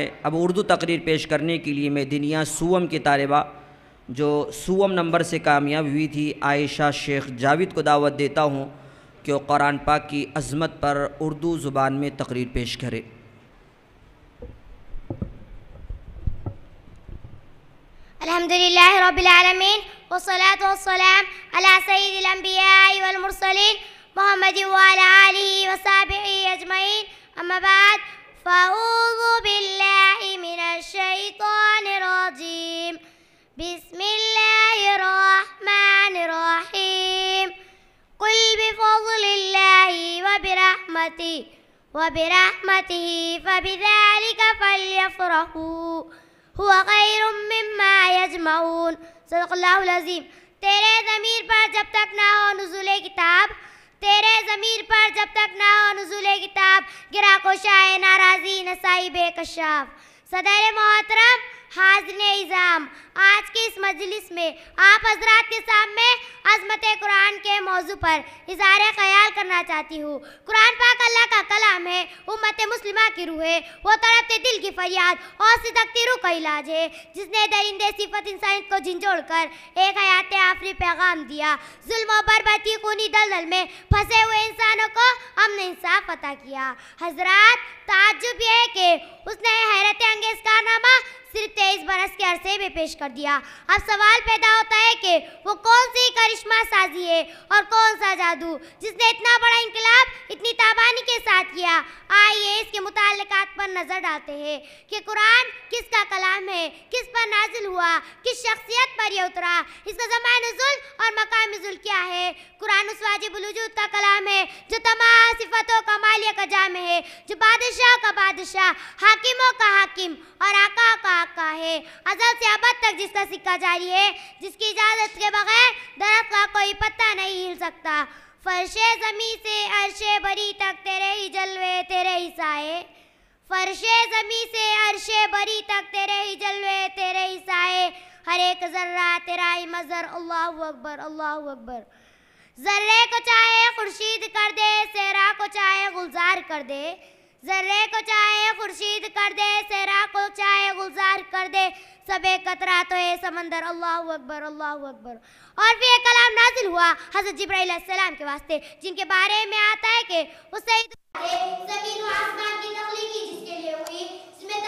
है। अब उर्दू तकरीर पेश करने के लिए मैं दिनिया सुवम की तालिबा जो सुवम नंबर से कामयाब हुई थी आयशा शेख जाविद को दावत देता हूँ कि वो कुरान पाक की अज़मत पर उर्दू ज़ुबान में तकरीर पेश करे। अल्हम्दुलिल्लाहि रब्बिल आलमीन वस्सलातु वस्सलाम अला सय्यिदिल अंबियाइ वल मुरसलीन मुहम्मदिन व अला आलिहि व सहबिहि अजमईन, अम्मा बाद, फ़अऊज़ु बिल्लाहि मिनश शैतानिर रजीम, बिस्मिल्लाहिर रहमानिर रहीम, कुल बिफ़ज़लिल्लाहि व बिरहमतिही फ़बिज़ालिका फ़ल्यफ़रहू हुआ खैरुम मिम्मा यजमऊन। सदक़ल्लाहुल अज़ीम। तेरे ज़मीर पर जब तक ना हो नुज़ूले किताब, तेरे ज़मीर पर जब तक ना हो नुज़ूले किताब, गिरा कोशाए नाराज़ी नसाई बेकशाफ। सदर मोहतरम, हाज़िने इज़ाम, आज की इस मजलिस में आप हज़रात के सामने अज़मत कुरान के मौजू पर इज़हार ख़याल करना चाहती हूँ। कुरान पाक अल्लाह का कलाम है, उम्मत मुस्लिमा की रूह है, वो तड़पते दिल की फरियाद और सिदकती रूह का इलाज है, जिसने दरिंदे सिफत इंसानियत को झिंझोड़ कर एक हयात आफरी पैगाम दिया। जुल्म और बर्बादी खूनी दलदल में फंसे हुए इंसानों को अमन इंसाफ अता किया। हज़रात, ताज्जुब यह है कि उसने हैरत अंगेज़ कारनामा सिर्फ 23 बरस के अरसे में पेश कर दिया। अब सवाल पैदा होता है कि वो कौन सी करिश्मा साजी है और कौन सा जादू जिसने इतना बड़ा इंकलाब इतनी ताबानी के साथ किया। आइए इसके मुताल्लिकात पर नजर डालते हैं कि कुरान किसका कलाम है, किस पर नाजिल हुआ, किस शख्सियत पर यह उतरा, इसका ज़माए नुज़ूल और मकाम नुज़ूल क्या है। कुरान उस वाजिबुल वजूद का कलाम है जो तमाम सिफतों का मालिया का जाम है, जो बादशाह का बादशाह, हाकिमों का हाकिम और आका का आका है, अज़ल से अबद तक जिसका सिक्का जारी है, जिसकी इजाज़त के बगैर दरख्त का कोई पत्ता नहीं हिल सकता। फर्शे ज़मीं से अर्शे बरी तक तेरे ही जलवे तेरे ही साए, फर्शे ज़मीं से अर्शे बरी तक तेरे ही जलवे तेरे ही साए, हर एक ज़र्रा तेरा ही मज़हर। अल्लाहु अकबर, अल्लाहु अकबर। ज़र्रे को चाहे खुर्शीद कर दे, सेहरा को चाहे गुलजार कर दे, ज़र्रे को चाहे खुर्शीद कर दे, सेहरा को चाहे गुलजार कर दे, सबे कतरा तो है समंदर। अल्लाहु अकबर, अल्लाहु अकबर। और फिर एक कलाम नाजिल हुआ हज़रत जिब्राइल अलैहिस्सलाम के वास्ते, जिनके बारे में आता है कि वो सईद ज़मीन व आसमान की तख्लीकी जिसके लिए हुई, जिसमें